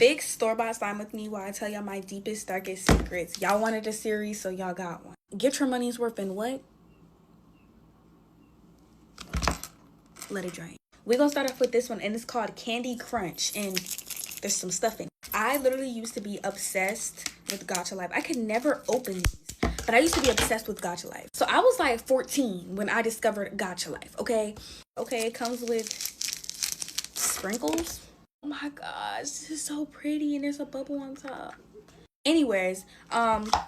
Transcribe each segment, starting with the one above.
Fix store-bought slime with me while I tell y'all my deepest, darkest secrets. Y'all wanted a series, so y'all got one. Get your money's worth in what? Let it drain. We're gonna start off with this one, and it's called Candy Crunch, and there's some stuff in it. I literally used to be obsessed with Gacha Life. I could never open these, but I used to be obsessed with Gacha Life. So I was like 14 when I discovered Gacha Life, okay? Okay, it comes with sprinkles. Oh my gosh, this is so pretty, and there's a bubble on top. Anyways,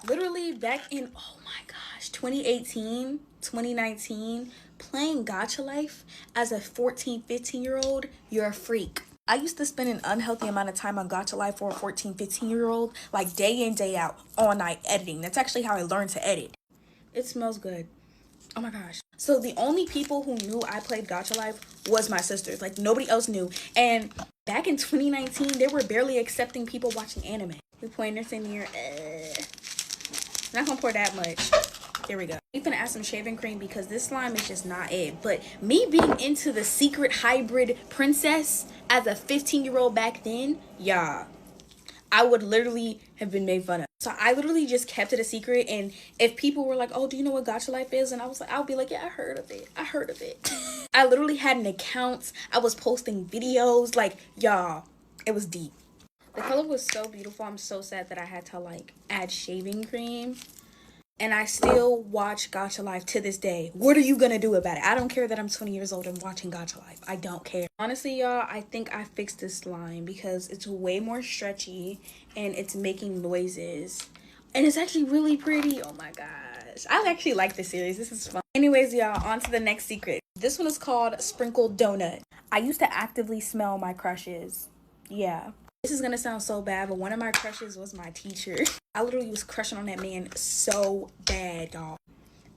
literally back in, oh my gosh, 2018, 2019, playing Gacha Life as a 14, 15-year-old, you're a freak. I used to spend an unhealthy amount of time on Gacha Life for a 14, 15-year-old, like day in, day out, all night editing. That's actually how I learned to edit. It smells good. Oh my gosh. So the only people who knew I played Gacha Life was my sisters. Like, nobody else knew. And back in 2019, they were barely accepting people watching anime. We pouring this in here. Not gonna pour that much. There we go. We're gonna add some shaving cream because this slime is just not it. But me being into the secret hybrid princess as a 15-year-old back then, yeah, I would literally have been made fun of. So I literally just kept it a secret. And if people were like, oh, do you know what Gacha Life is? And I was like, I'll be like, yeah, I heard of it. I literally had an account. I was posting videos. Like, y'all, it was deep. The color was so beautiful. I'm so sad that I had to like add shaving cream. And I still watch Gacha Life to this day. What are you gonna do about it? I don't care that I'm 20 years old and watching Gacha Life. I don't care. Honestly, y'all, I think I fixed this slime because it's way more stretchy and it's making noises. And it's actually really pretty. Oh my gosh. I actually like this series. This is fun. Anyways, y'all, on to the next secret. This one is called Sprinkled Donut. I used to actively smell my crushes. Yeah. This is gonna sound so bad, but one of my crushes was my teacher. I literally was crushing on that man so bad, y'all.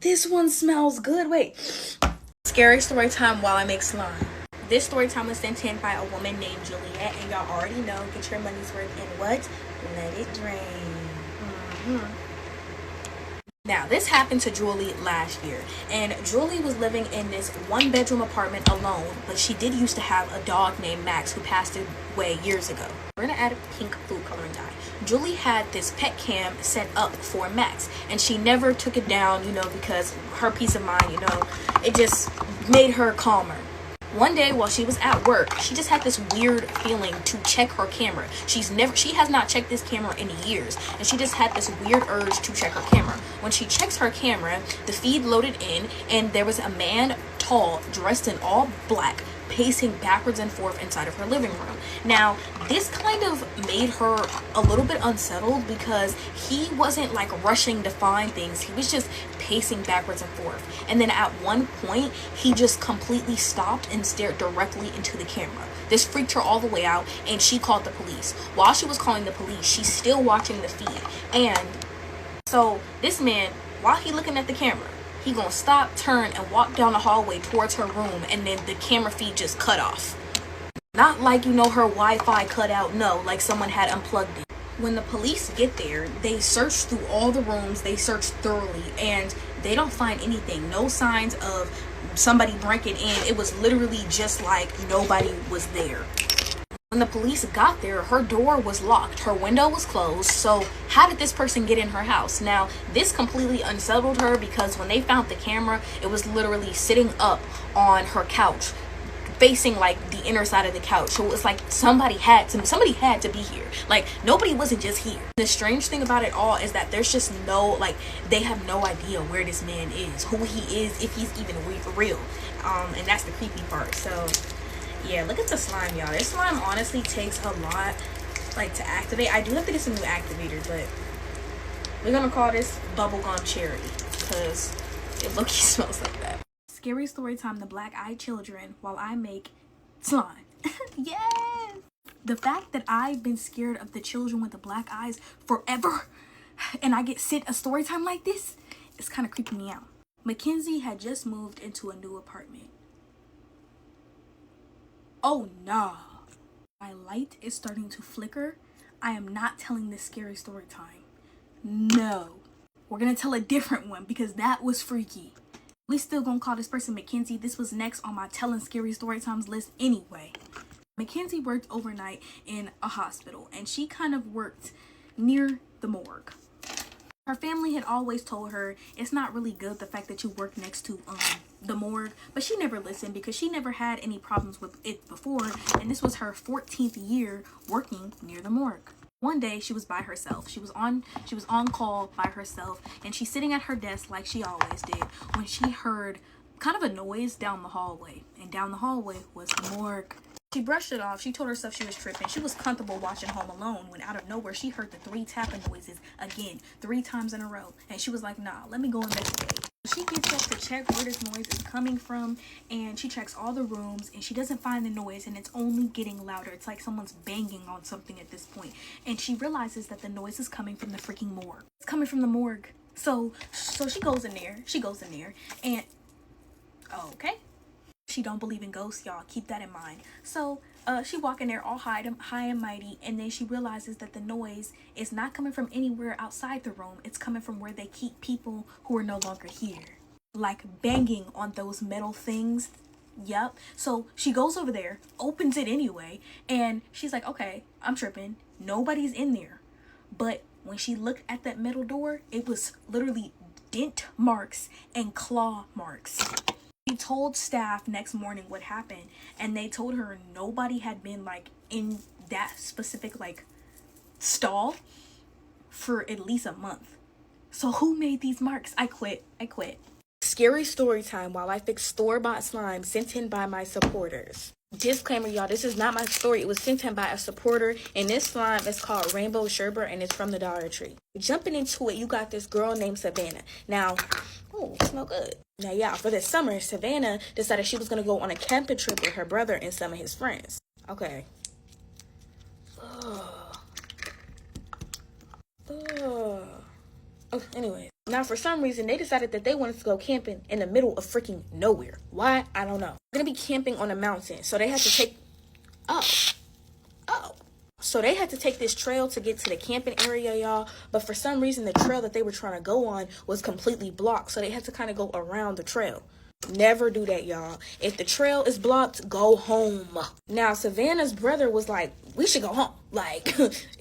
This one smells good. Wait. Scary story time while I make slime. This story time was sent in by a woman named Juliet, and y'all already know, get your money's worth in what? Let it drain. Now, this happened to Julie last year, and Julie was living in this one-bedroom apartment alone, but she did used to have a dog named Max who passed away years ago. We're gonna add a pink food coloring dye. Julie had this pet cam set up for Max, and she never took it down, you know, because her peace of mind, you know, it just made her calmer. One day while she was at work, she just had this weird feeling to check her camera. She has not checked this camera in years, and she just had this weird urge to check her camera. When she checks her camera, the feed loaded in, and there was a man, tall, dressed in all black, pacing backwards and forth inside of her living room. Now, this kind of made her a little bit unsettled because he wasn't like rushing to find things. He was just pacing backwards and forth. And then at one point, he just completely stopped and stared directly into the camera. This freaked her all the way out, and she called the police. While she was calling the police, she's still watching the feed. And so this man, while he looking at the camera, he gonna stop, turn, and walk down the hallway towards her room, and then the camera feed just cut off. Not like, you know, her Wi-Fi cut out, no, like someone had unplugged it. When the police get there, they search through all the rooms, they search thoroughly, and they don't find anything. No signs of somebody breaking in. It was literally just like nobody was there. When the police got there, her door was locked, her window was closed, so how did this person get in her house? Now, this completely unsettled her because when they found the camera, it was literally sitting up on her couch, facing like the inner side of the couch. So it was like somebody had to be here. Like, nobody wasn't just here. The strange thing about it all is that there's just no, like, they have no idea where this man is, who he is, if he's even real. And that's the creepy part. So yeah, look at the slime, y'all. This slime honestly takes a lot, like, to activate. I do have to get some new activator, but we're gonna call this bubblegum cherry because it low-key smells like that. Scary story time, the black-eyed children, while I make slime. Yes! The fact that I've been scared of the children with the black eyes forever, and I get sent a story time like this, it's kind of creeping me out. Mackenzie had just moved into a new apartment. Oh no, my light is starting to flicker. I am not telling this scary story time. No, we're gonna tell a different one because that was freaky. We still gonna call this person Mackenzie. This was next on my telling scary story times list anyway. Mackenzie worked overnight in a hospital, and she kind of worked near the morgue. Her family had always told her it's not really good the fact that you work next to the morgue, but she never listened because she never had any problems with it before, and this was her 14th year working near the morgue. One day she was by herself. She was on call by herself, and she's sitting at her desk like she always did when she heard kind of a noise down the hallway, and down the hallway was the morgue. She brushed it off. She told herself she was tripping. She was comfortable watching Home Alone when out of nowhere she heard the 3 tapping noises again, 3 times in a row. And she was like, nah, let me go investigate. She gets up to check where this noise is coming from, and she checks all the rooms, and she doesn't find the noise, and it's only getting louder. It's like someone's banging on something at this point. And she realizes that the noise is coming from the freaking morgue. It's coming from the morgue. So she goes in there. And okay. She don't believe in ghosts, y'all. Keep that in mind. So she walk in there all high and mighty, and then she realizes that the noise is not coming from anywhere outside the room. It's coming from where they keep people who are no longer here, like banging on those metal things. Yep. So she goes over there, opens it anyway, and she's like, okay, I'm tripping. Nobody's in there. But when she looked at that metal door, it was literally dent marks and claw marks. She told staff next morning what happened, and they told her nobody had been like in that specific like stall for at least a month. So who made these marks? I quit. Scary story time while I fix store-bought slime sent in by my supporters. Disclaimer, y'all, this is not my story. It was sent in by a supporter, and this slime is called Rainbow Sherbet, and it's from the Dollar Tree. Jumping into it, you got this girl named Savannah. Now, oh, it smell good. Now, yeah, for this summer, Savannah decided she was going to go on a camping trip with her brother and some of his friends. Okay. Anyway, now for some reason, they decided that they wanted to go camping in the middle of freaking nowhere. Why? I don't know. They're going to be camping on a mountain, so they had to take... So they had to take this trail to get to the camping area, y'all. But for some reason, the trail that they were trying to go on was completely blocked. So they had to kind of go around the trail. Never do that, y'all. If the trail is blocked, go home. Now, Savannah's brother was like, we should go home. Like,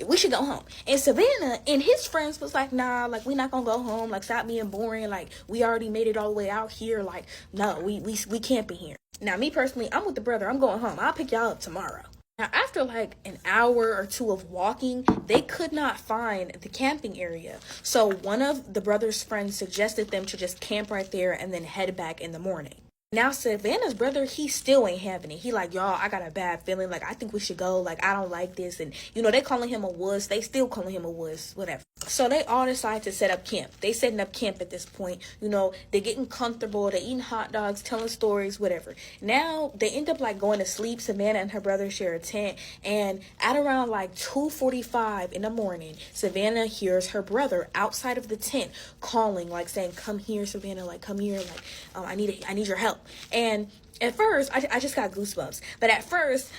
we should go home. And Savannah and his friends was like, nah, like, we not gonna go home. Like, stop being boring. Like, we already made it all the way out here. Like, no, we camping here. Now, me personally, I'm with the brother. I'm going home. I'll pick y'all up tomorrow. Now, after like an hour or two of walking, they could not find the camping area. So one of the brother's friends suggested them to just camp right there and then head back in the morning. Now, Savannah's brother, he still ain't having it. He like, y'all, I got a bad feeling. Like, I think we should go. Like, I don't like this. And, you know, they calling him a wuss. They still calling him a wuss, whatever. So they all decide to set up camp. They setting up camp at this point. You know, they're getting comfortable. They're eating hot dogs, telling stories, whatever. Now, they end up, like, going to sleep. Savannah and her brother share a tent. And at around, like, 2:45 in the morning, Savannah hears her brother outside of the tent calling, like, saying, come here, Savannah. Like, come here. Like, I need your help. And at first, I just got goosebumps. But at first,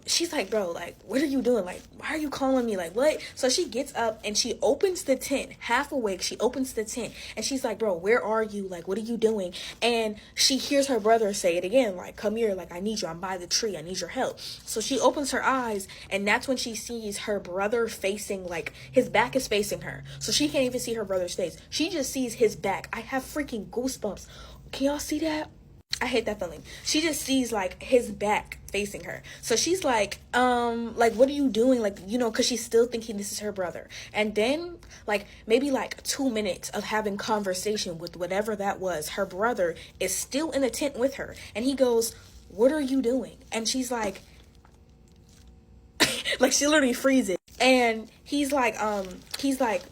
she's like, bro, like, what are you doing? Like, why are you calling me? Like, what? So she gets up and she opens the tent. Half awake, she opens the tent. And she's like, bro, where are you? Like, what are you doing? And she hears her brother say it again. Like, come here. Like, I need you. I'm by the tree. I need your help. So she opens her eyes. And that's when she sees her brother facing, like, his back is facing her. So she can't even see her brother's face. She just sees his back. I have freaking goosebumps. Can y'all see that? I hate that feeling. She just sees like his back facing her. So she's like, what are you doing? Like, you know, cause she's still thinking this is her brother. And then like maybe like 2 minutes of having conversation with whatever that was, her brother is still in the tent with her. And he goes, what are you doing? And she's like, like she literally freezes. And he's like,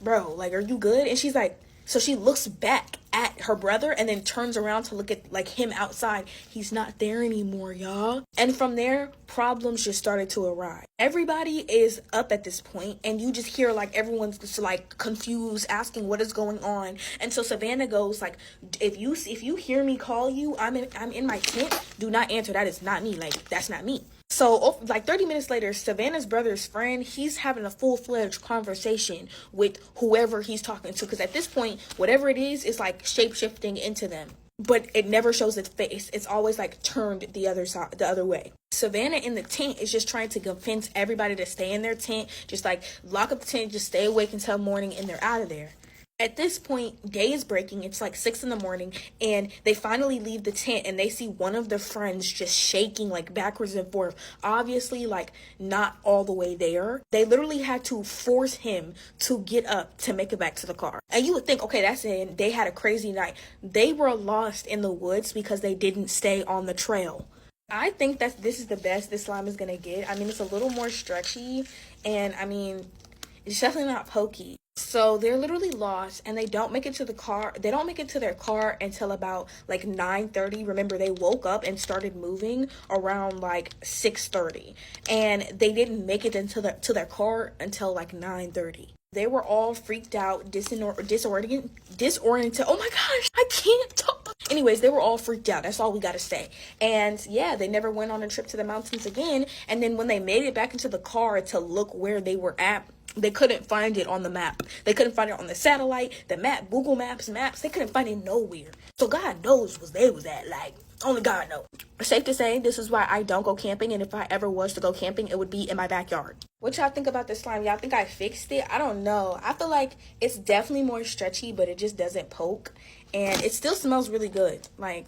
bro, like, are you good? And she's like, so she looks back at her brother and then turns around to look at like him outside. He's not there anymore, y'all. And from there, problems just started to arise. Everybody is up at this point, and you just hear like everyone's just like confused, asking what is going on. And so Savannah goes like, if you hear me call you, I'm in my tent. Do not answer. That is not me. Like, that's not me. So, like 30 minutes later, Savannah's brother's friend, he's having a full-fledged conversation with whoever he's talking to. Because at this point, whatever it is like shape-shifting into them. but it never shows its face. It's always like turned the other side, the other way. Savannah in the tent is just trying to convince everybody to stay in their tent, just like lock up the tent, just stay awake until morning, and they're out of there. At this point, day is breaking. It's like 6 in the morning, and they finally leave the tent, and they see one of their friends just shaking like backwards and forth. Obviously, like not all the way there. They literally had to force him to get up to make it back to the car. And you would think, okay, that's it. They had a crazy night. They were lost in the woods because they didn't stay on the trail. I think that this is the best this slime is gonna get. I mean, it's a little more stretchy, and I mean, it's definitely not pokey. So they're literally lost, and they don't make it to the car. They don't make it to their car until about like 9:30. Remember, they woke up and started moving around like 6:30, and they didn't make it into their car until like 9:30. They were all freaked out, disoriented. Oh my gosh, I can't talk. Anyways, they were all freaked out. That's all we gotta say. And yeah, they never went on a trip to the mountains again. And then when they made it back into the car to look where they were at, they couldn't find it on the map. They couldn't find it on the satellite, the map, Google Maps. They couldn't find it nowhere. So God knows where they was at. Like, only God knows. Safe to say, this is why I don't go camping. And if I ever was to go camping, it would be in my backyard. What y'all think about this slime? Y'all think I fixed it? I don't know. I feel like it's definitely more stretchy, but it just doesn't poke. And it still smells really good. Like,